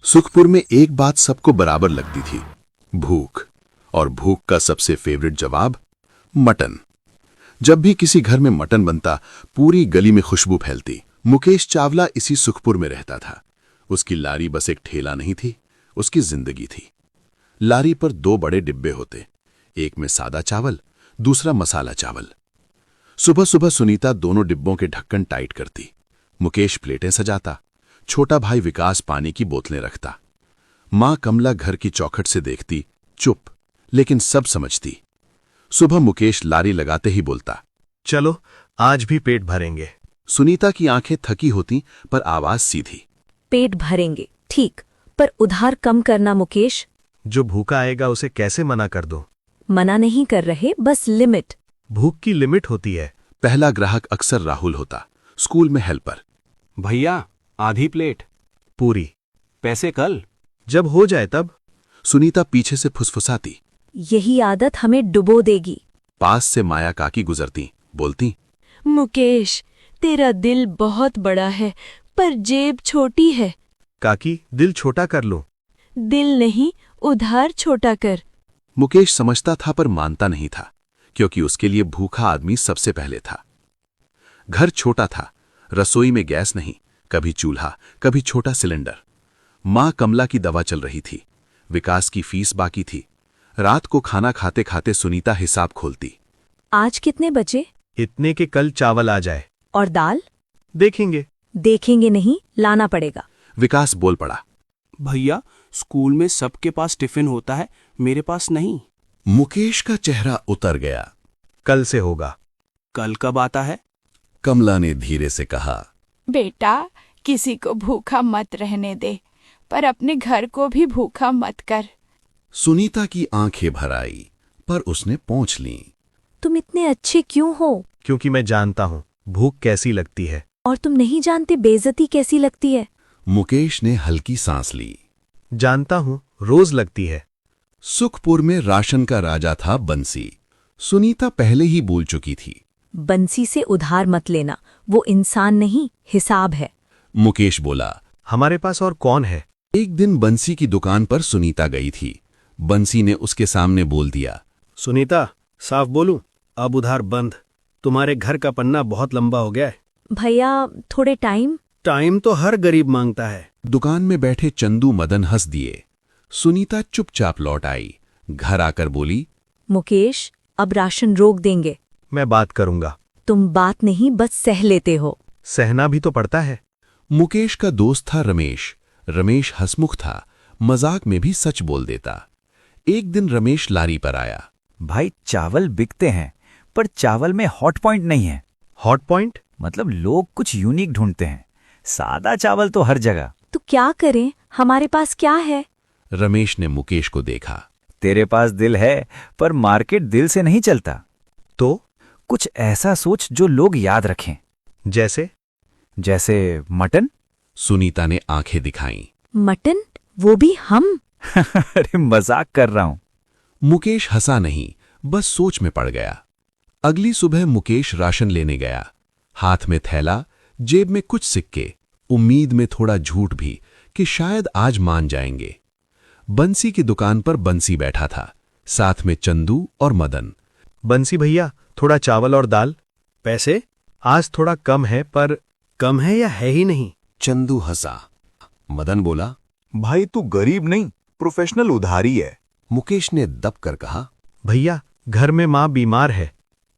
सुखपुर में एक बात सबको बराबर लगती थी, भूख। और भूख का सबसे फेवरेट जवाब मटन। जब भी किसी घर में मटन बनता, पूरी गली में खुशबू फैलती। मुकेश चावला इसी सुखपुर में रहता था। उसकी लारी बस एक ठेला नहीं थी, उसकी जिंदगी थी। लारी पर दो बड़े डिब्बे होते, एक में सादा चावल, दूसरा मसाला चावल। सुबह सुबह सुनीता दोनों डिब्बों के ढक्कन टाइट करती, मुकेश प्लेटें सजाता, छोटा भाई विकास पानी की बोतलें रखता। मां कमला घर की चौखट से देखती, चुप, लेकिन सब समझती। सुबह मुकेश लारी लगाते ही बोलता, चलो आज भी पेट भरेंगे। सुनीता की आंखें थकी होती पर आवाज सीधी, पेट भरेंगे ठीक, पर उधार कम करना मुकेश। जो भूखा आएगा उसे कैसे मना कर दो? मना नहीं कर रहे, बस लिमिट। भूख की लिमिट होती है। पहला ग्राहक अक्सर राहुल होता, स्कूल में हेल्पर। भैया आधी प्लेट। पूरी। पैसे कल। जब हो जाए तब। सुनीता पीछे से फुसफुसाती। यही आदत हमें डुबो देगी। पास से माया काकी गुजरती, बोलती, मुकेश, तेरा दिल बहुत बड़ा है पर जेब छोटी है। काकी, दिल छोटा कर लो। दिल नहीं, उधार छोटा कर। मुकेश समझता था पर मानता नहीं था, क्योंकि उसके लिए भूखा आदमी सबसे पहले था। घर छोटा था, रसोई में गैस नहीं, कभी चूल्हा, कभी छोटा सिलेंडर। मां कमला की दवा चल रही थी, विकास की फीस बाकी थी। रात को खाना खाते खाते सुनीता हिसाब खोलती। आज कितने बचे? इतने के कल चावल आ जाए। और दाल? देखेंगे। देखेंगे नहीं, लाना पड़ेगा। विकास बोल पड़ा, भैया स्कूल में सबके पास टिफिन होता है, मेरे पास नहीं। मुकेश का चेहरा उतर गया। कल से होगा। कल कब आता है? कमला ने धीरे से कहा, बेटा, किसी को भूखा मत रहने दे, पर अपने घर को भी भूखा मत कर। सुनीता की आंखें भर आई, पर उसने पोंछ लीं। तुम इतने अच्छे क्यों हो? क्योंकि मैं जानता हूँ भूख कैसी लगती है। और तुम नहीं जानते बेइज्जती कैसी लगती है। मुकेश ने हल्की सांस ली। जानता हूँ, रोज लगती है। सुखपुर में राशन का राजा था बंसी। सुनीता पहले ही बोल चुकी थी, बंसी से उधार मत लेना, वो इंसान नहीं, हिसाब है। मुकेश बोला, हमारे पास और कौन है? एक दिन बंसी की दुकान पर सुनीता गई थी। बंसी ने उसके सामने बोल दिया, सुनीता, साफ बोलूं, अब उधार बंद। तुम्हारे घर का पन्ना बहुत लंबा हो गया है। भैया थोड़े टाइम। टाइम तो हर गरीब मांगता है। दुकान में बैठे चंदू मदन हंस दिए। सुनीता चुपचाप लौट आई। घर आकर बोली, मुकेश, अब राशन रोक देंगे। मैं बात करूंगा। तुम बात नहीं, बस सह लेते हो। सहना भी तो पड़ता है। मुकेश का दोस्त था रमेश। रमेश हंसमुख था, मजाक में भी सच बोल देता। एक दिन रमेश लारी पर आया। भाई चावल बिकते हैं, पर चावल में हॉट पॉइंट नहीं है। Hot point? मतलब लोग कुछ यूनिक ढूंढते हैं। सादा चावल तो हर जगह। तो क्या करें, हमारे पास क्या है? रमेश ने मुकेश को देखा। तेरे पास दिल है, पर मार्केट दिल से नहीं चलता। तो कुछ ऐसा सोच जो लोग याद रखें। जैसे? जैसे मटन। सुनीता ने आंखें दिखाईं। मटन? वो भी हम? अरे मजाक कर रहा हूं। मुकेश हंसा नहीं, बस सोच में पड़ गया। अगली सुबह मुकेश राशन लेने गया। हाथ में थैला, जेब में कुछ सिक्के, उम्मीद में थोड़ा झूठ भी कि शायद आज मान जाएंगे। बंसी की दुकान पर बंसी बैठा था, साथ में चंदू और मदन। बंसी भैया, थोड़ा चावल और दाल। पैसे? आज थोड़ा कम है, पर कम है या है ही नहीं? चंदू हंसा। मदन बोला, भाई तू गरीब नहीं, प्रोफेशनल उधारी है। मुकेश ने दब कर कहा, भैया घर में माँ बीमार है।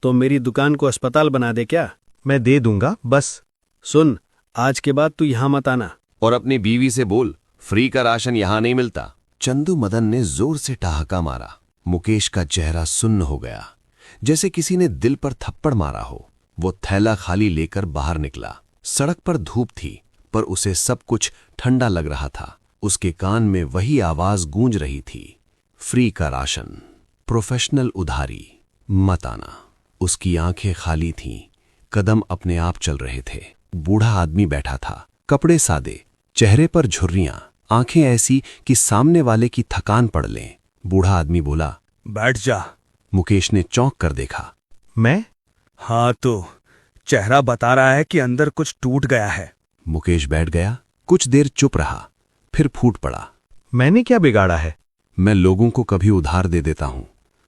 तो मेरी दुकान को अस्पताल बना दे क्या? मैं दे दूंगा, बस। सुन, आज के बाद तू यहां मत आना। और अपनी बीवी से बोल, फ्री का राशन यहां नहीं मिलता। चंदू मदन ने जोर से ठहाका मारा। मुकेश का चेहरा सुन्न हो गया, जैसे किसी ने दिल पर थप्पड़ मारा हो। वो थैला खाली लेकर बाहर निकला। सड़क पर धूप थी, पर उसे सब कुछ ठंडा लग रहा था। उसके कान में वही आवाज गूंज रही थी, फ्री का राशन, प्रोफेशनल उधारी, मत आना। उसकी आंखें खाली थीं, कदम अपने आप चल रहे थे। बूढ़ा आदमी बैठा था, कपड़े सादे, चेहरे पर झुर्रियां, आंखें ऐसी कि सामने वाले की थकान पड़ लें। बूढ़ा आदमी बोला, बैठ जा। मुकेश ने चौंक कर देखा। मैं? हाँ, तो चेहरा बता रहा है कि अंदर कुछ टूट गया है। मुकेश बैठ गया, कुछ देर चुप रहा, फिर फूट पड़ा। मैंने क्या बिगाड़ा है? मैं लोगों को कभी उधार दे देता हूं,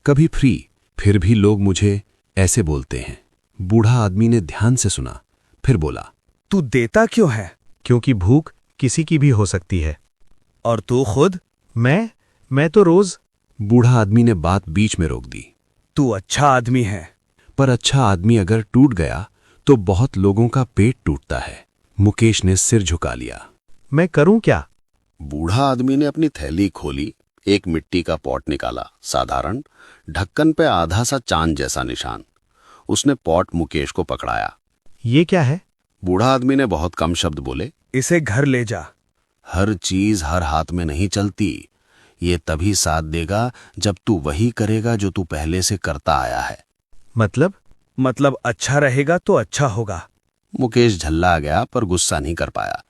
कभी फ्री, फिर भी लोग मुझे ऐसे बोलते हैं। बूढ़ा आदमी ने ध्यान से सुना, फिर बोला, तू देता क्यों है? क्योंकि भूख किसी की भी हो सकती है। और तू खुद? मैं तो रोज। बूढ़ा आदमी ने बात बीच में रोक दी। तू अच्छा आदमी है। पर अच्छा आदमी अगर टूट गया तो बहुत लोगों का पेट टूटता है। मुकेश ने सिर झुका लिया। मैं करूं क्या? बूढ़ा आदमी ने अपनी थैली खोली, एक मिट्टी का पॉट निकाला, साधारण, ढक्कन पे आधा सा चांद जैसा निशान। उसने पॉट मुकेश को पकड़ाया। ये क्या है? बूढ़ा आदमी ने बहुत कम शब्द बोले, इसे घर ले जा। हर चीज हर हाथ में नहीं चलती। ये तभी साथ देगा जब तू वही करेगा जो तू पहले से करता आया है। मतलब अच्छा रहेगा तो अच्छा होगा। मुकेश झल्ला गया पर गुस्सा नहीं कर पाया।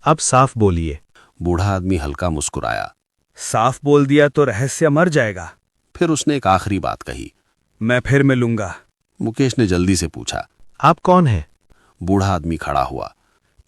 अब साफ बोलिए। बूढ़ा आदमी हल्का मुस्कुराया। साफ बोल दिया तो रहस्य मर जाएगा। फिर उसने एक आखिरी बात कही, मैं फिर मिलूंगा। मुकेश ने जल्दी से पूछा, आप कौन हैं? बूढ़ा आदमी खड़ा हुआ।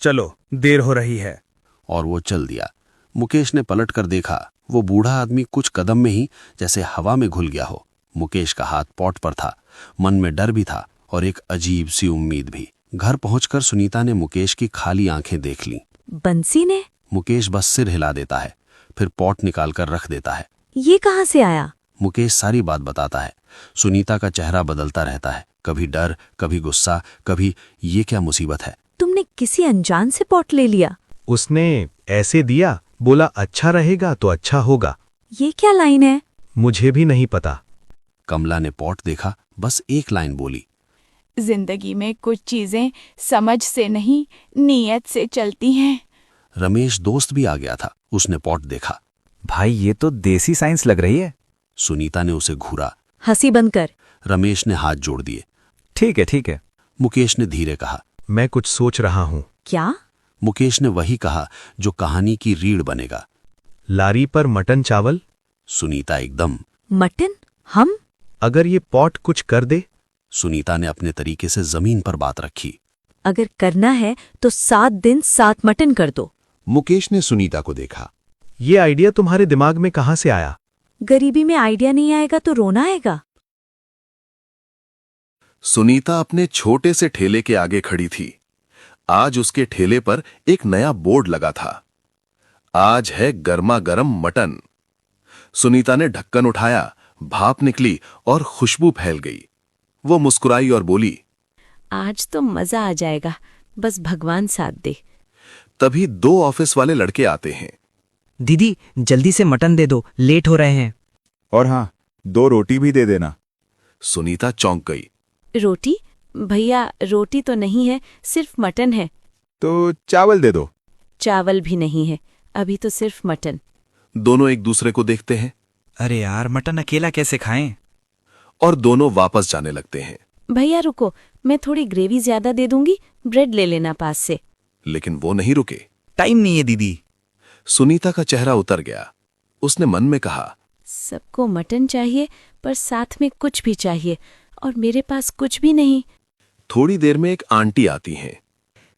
चलो, देर हो रही है। और वो चल दिया। मुकेश ने पलट कर देखा, वो बूढ़ा आदमी कुछ कदम में ही जैसे हवा में घुल गया हो। मुकेश का हाथ पॉट पर था। मन में डर भी था और एक अजीब सी उम्मीद भी। घर पहुंचकर सुनीता ने मुकेश की खाली आंखें देख लीं। बंसी ने? मुकेश बस सिर हिला देता है, फिर पॉट निकालकर रख देता है। ये कहाँ से आया? मुकेश सारी बात बताता है। सुनीता का चेहरा बदलता रहता है, कभी डर, कभी गुस्सा, कभी ये क्या मुसीबत है। तुमने किसी अनजान से पॉट ले लिया? उसने ऐसे दिया, बोला अच्छा रहेगा तो अच्छा होगा। ये क्या लाइन है? मुझे भी नहीं पता। कमला ने पॉट देखा, बस एक लाइन बोली, जिंदगी में कुछ चीजें समझ से नहीं, नीयत से चलती हैं। रमेश दोस्त भी आ गया था। उसने पॉट देखा। भाई ये तो देसी साइंस लग रही है। सुनीता ने उसे घूरा। हंसी बंद कर। रमेश ने हाथ जोड़ दिए। ठीक है ठीक है। मुकेश ने धीरे कहा, मैं कुछ सोच रहा हूं। क्या? मुकेश ने वही कहा जो कहानी की रीढ़ बनेगा। लारी पर मटन चावल। सुनीता एकदम। मटन? हम? अगर ये पॉट कुछ कर दे? सुनीता ने अपने तरीके से जमीन पर बात रखी। अगर करना है तो 7 दिन 7 मटन कर दो। मुकेश ने सुनीता को देखा। ये आइडिया तुम्हारे दिमाग में कहाँ से आया? गरीबी में आइडिया नहीं आएगा तो रोना आएगा। सुनीता अपने छोटे से ठेले के आगे खड़ी थी। आज उसके ठेले पर एक नया बोर्ड लगा था, आज है गर्मा गर्म मटन। सुनीता ने ढक्कन उठाया, भाप निकली और खुशबू फैल गई। वो मुस्कुराई और बोली, आज तो मजा आ जाएगा, बस भगवान साथ दे। तभी 2 ऑफिस वाले लड़के आते हैं। दीदी जल्दी से मटन दे दो, लेट हो रहे हैं। और हाँ, 2 रोटी भी दे देना। सुनीता चौंक गई। रोटी? भैया रोटी तो नहीं है, सिर्फ मटन है। तो चावल दे दो। चावल भी नहीं है, अभी तो सिर्फ मटन। दोनों एक दूसरे को देखते हैं अरे यार, मटन अकेला कैसे खाएं? और दोनों वापस जाने लगते हैं। भैया रुको, मैं थोड़ी ग्रेवी ज्यादा दे दूंगी, ब्रेड ले लेना पास से। लेकिन वो नहीं रुके। टाइम नहीं है दीदी। सुनीता का चेहरा उतर गया। उसने मन में कहा, सबको मटन चाहिए पर साथ में कुछ भी चाहिए, और मेरे पास कुछ भी नहीं। थोड़ी देर में एक आंटी आती हैं।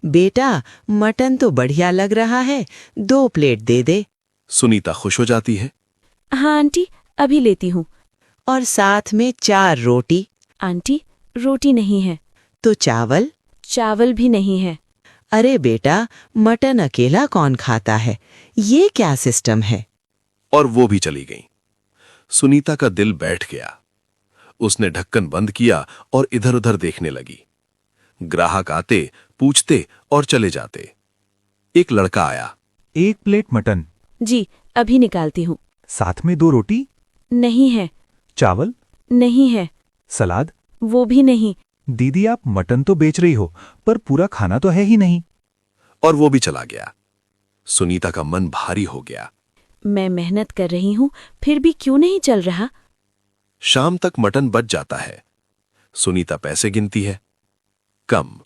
बेटा मटन तो बढ़िया लग रहा है, 2 प्लेट दे दे। सुनीता खुश हो जाती है। हाँ आंटी, अभी लेती हूँ। और साथ में 4 रोटी। आंटी रोटी नहीं है। तो चावल? चावल भी नहीं है। अरे बेटा, मटन अकेला कौन खाता है, ये क्या सिस्टम है? और वो भी चली गई। सुनीता का दिल बैठ गया। उसने ढक्कन बंद किया और इधर उधर देखने लगी। ग्राहक आते, पूछते और चले जाते। एक लड़का आया। 1 प्लेट मटन। जी अभी निकालती हूँ। साथ में 2 रोटी। नहीं है। चावल। नहीं है। सलाद। वो भी नहीं। दीदी आप मटन तो बेच रही हो, पर पूरा खाना तो है ही नहीं। और वो भी चला गया। सुनीता का मन भारी हो गया। मैं मेहनत कर रही हूँ, फिर भी क्यों नहीं चल रहा? शाम तक मटन बच जाता है। सुनीता पैसे गिनती है। कम,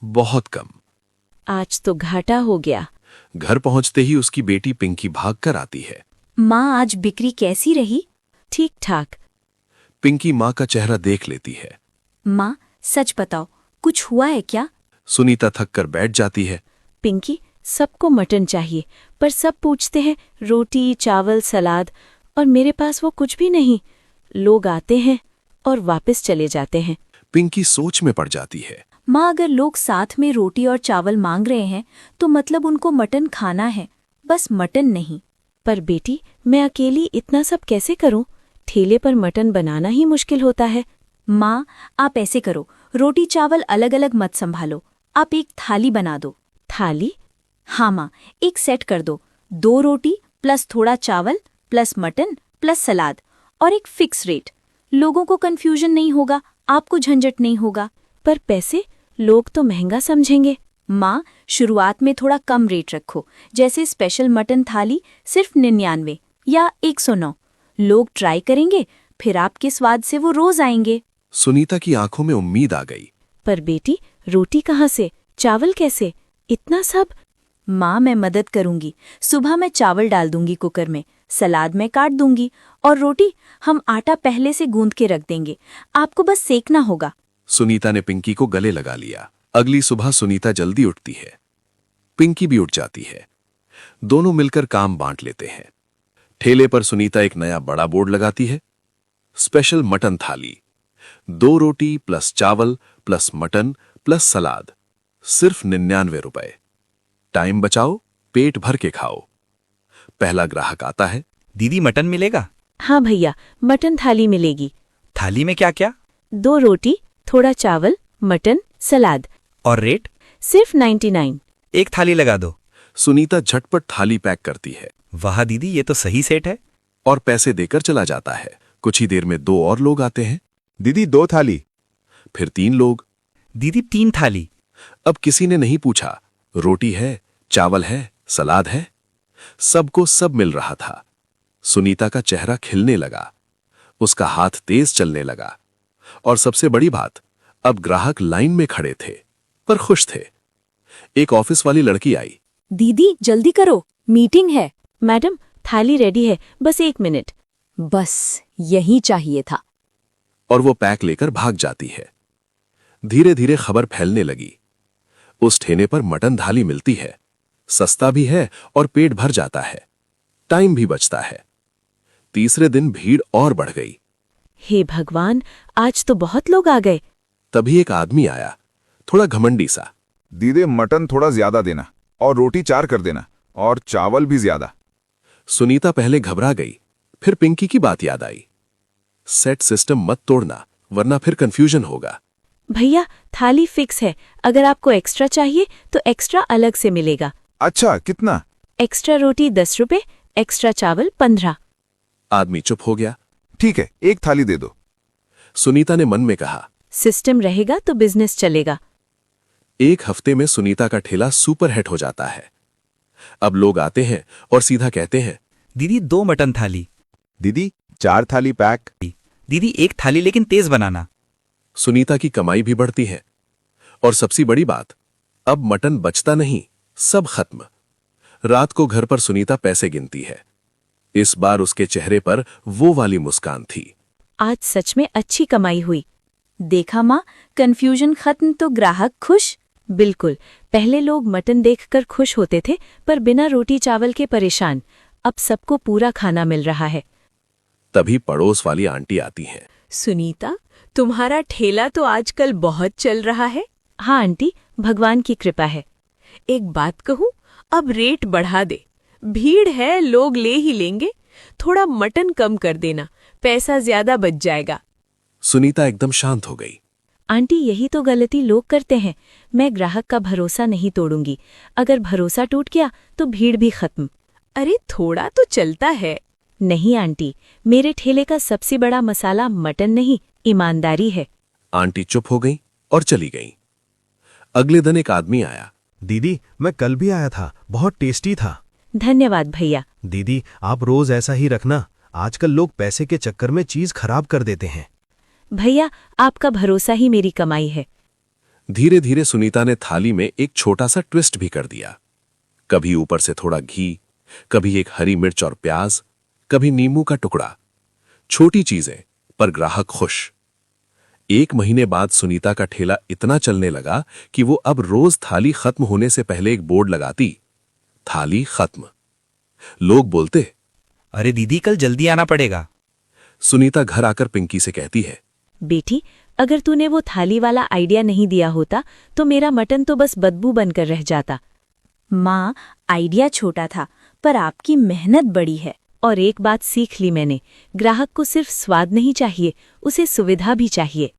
बहुत कम। आज तो घाटा हो गया। घर पहुंचते ही उसकी बेटी पिंकी भागकर आती है। माँ आज बिक्री कैसी रही? ठीक ठाक। पिंकी माँ का चेहरा देख लेती है। माँ सच बताओ, कुछ हुआ है क्या? सुनीता थक कर बैठ जाती है। पिंकी सबको मटन चाहिए, पर सब पूछते हैं रोटी, चावल, सलाद, और मेरे पास वो कुछ भी नहीं। लोग आते हैं और वापस चले जाते हैं। पिंकी सोच में पड़ जाती है। माँ, अगर लोग साथ में रोटी और चावल मांग रहे हैं तो मतलब उनको मटन खाना है, बस मटन नहीं। पर बेटी, मैं अकेली इतना सब कैसे करूं? ठेले पर मटन बनाना ही मुश्किल होता है। माँ, आप ऐसे करो, रोटी चावल अलग अलग मत संभालो, आप एक थाली बना दो। थाली? हाँ माँ, एक सेट कर दो, 2 रोटी प्लस थोड़ा चावल प्लस मटन प्लस सलाद, और एक फिक्स रेट। लोगों को कंफ्यूजन नहीं होगा, आपको झंझट नहीं होगा। पर पैसे? लोग तो महंगा समझेंगे। माँ, शुरुआत में थोड़ा कम रेट रखो, जैसे स्पेशल मटन थाली सिर्फ 99 या 109। लोग ट्राई करेंगे, फिर आपके स्वाद से वो रोज आएंगे। सुनीता की आंखों में उम्मीद आ गई। पर बेटी, रोटी कहाँ से, चावल कैसे, इतना सब? माँ, मैं मदद करूंगी। सुबह मैं चावल डाल दूंगी कुकर में, सलाद में काट दूंगी, और रोटी हम आटा पहले से गूंद के रख देंगे, आपको बस सेकना होगा। सुनीता ने पिंकी को गले लगा लिया। अगली सुबह सुनीता जल्दी उठती है, पिंकी भी उठ जाती है। दोनों मिलकर काम बांट लेते हैं। ठेले पर सुनीता एक नया बड़ा बोर्ड लगाती है, स्पेशल मटन थाली, 2 रोटी प्लस चावल प्लस मटन प्लस सलाद, सिर्फ 99 रुपए। टाइम बचाओ, पेट भर के खाओ। पहला ग्राहक आता है। दीदी, मटन मिलेगा? हाँ भैया, मटन थाली मिलेगी। थाली में क्या क्या? 2 रोटी, थोड़ा चावल, मटन, सलाद। और रेट? सिर्फ 99। एक थाली लगा दो। सुनीता झटपट थाली पैक करती है। वाह दीदी, ये तो सही सेट है। और पैसे देकर चला जाता है। कुछ ही देर में 2 और लोग आते हैं। दीदी 2 थाली। फिर 3 लोग। दीदी 3 थाली। अब किसी ने नहीं पूछा, रोटी है, चावल है, सलाद है, सबको सब मिल रहा था। सुनीता का चेहरा खिलने लगा, उसका हाथ तेज चलने लगा, और सबसे बड़ी बात, अब ग्राहक लाइन में खड़े थे पर खुश थे। एक ऑफिस वाली लड़की आई। दीदी जल्दी करो, मीटिंग है। मैडम, थाली रेडी है, बस 1 मिनट। बस यही चाहिए था। और वो पैक लेकर भाग जाती है। धीरे धीरे खबर फैलने लगी, उस ठेले पर मटन थाली मिलती है, सस्ता भी है और पेट भर जाता है, टाइम भी बचता है। तीसरे दिन भीड़ और बढ़ गई। हे भगवान, आज तो बहुत लोग आ गए। तभी एक आदमी आया, थोड़ा घमंडी सा। दीदी मटन थोड़ा ज्यादा देना, और रोटी 4 कर देना, और चावल भी ज्यादा। सुनीता पहले घबरा गई, फिर पिंकी की बात याद आई। सेट सिस्टम मत तोड़ना, वरना फिर कंफ्यूजन होगा। भैया, थाली फिक्स है, अगर आपको एक्स्ट्रा चाहिए तो एक्स्ट्रा अलग से मिलेगा। अच्छा, कितना? एक्स्ट्रा रोटी 10 रुपए, एक्स्ट्रा चावल 15। आदमी चुप हो गया। ठीक है, एक थाली दे दो। सुनीता ने मन में कहा, सिस्टम रहेगा तो बिजनेस चलेगा। 1 हफ्ते में सुनीता का ठेला सुपर हिट हो जाता है। अब लोग आते हैं और सीधा कहते हैं, दीदी 2 मटन थाली। दीदी 4 थाली पैक। दीदी 1 थाली लेकिन तेज बनाना। सुनीता की कमाई भी बढ़ती है। और सबसे बड़ी बात, अब मटन बचता नहीं, सब खत्म। रात को घर पर सुनीता पैसे गिनती है। इस बार उसके चेहरे पर वो वाली मुस्कान थी। आज सच में अच्छी कमाई हुई। देखा माँ, कंफ्यूजन खत्म तो ग्राहक खुश। बिल्कुल, पहले लोग मटन देखकर खुश होते थे, पर बिना रोटी चावल के परेशान। अब सबको पूरा खाना मिल रहा है। तभी पड़ोस वाली आंटी आती हैं। सुनीता, तुम्हारा ठेला तो आजकल बहुत चल रहा है। हाँ आंटी, भगवान की कृपा है। एक बात कहूँ, अब रेट बढ़ा दे। भीड़ है, लोग ले ही लेंगे। थोड़ा मटन कम कर देना, पैसा ज्यादा बच जाएगा। सुनीता एकदम शांत हो गई। आंटी, यही तो गलती लोग करते हैं। मैं ग्राहक का भरोसा नहीं तोड़ूंगी। अगर भरोसा टूट गया तो भीड़ भी खत्म। अरे थोड़ा तो चलता है। नहीं आंटी, मेरे ठेले का सबसे बड़ा मसाला मटन नहीं, ईमानदारी है। आंटी चुप हो गई और चली गई। अगले दिन एक आदमी आया। दीदी, मैं कल भी आया था, बहुत टेस्टी था। धन्यवाद भैया। दीदी, आप रोज ऐसा ही रखना। आजकल लोग पैसे के चक्कर में चीज खराब कर देते हैं। भैया, आपका भरोसा ही मेरी कमाई है। धीरे धीरे सुनीता ने थाली में एक छोटा सा ट्विस्ट भी कर दिया। कभी ऊपर से थोड़ा घी, कभी एक हरी मिर्च और प्याज, कभी नींबू का टुकड़ा। छोटी चीजें, पर ग्राहक खुश। 1 महीने बाद सुनीता का ठेला इतना चलने लगा कि वो अब रोज थाली खत्म होने से पहले एक बोर्ड लगाती, थाली खत्म। लोग बोलते, अरे दीदी कल जल्दी आना पड़ेगा। सुनीता घर आकर पिंकी से कहती है, बेटी, अगर तूने वो थाली वाला आइडिया नहीं दिया होता तो मेरा मटन तो बस बदबू बनकर रह जाता। माँ, आइडिया छोटा था पर आपकी मेहनत बड़ी है। और एक बात सीख ली मैंने, ग्राहक को सिर्फ स्वाद नहीं चाहिए, उसे सुविधा भी चाहिए।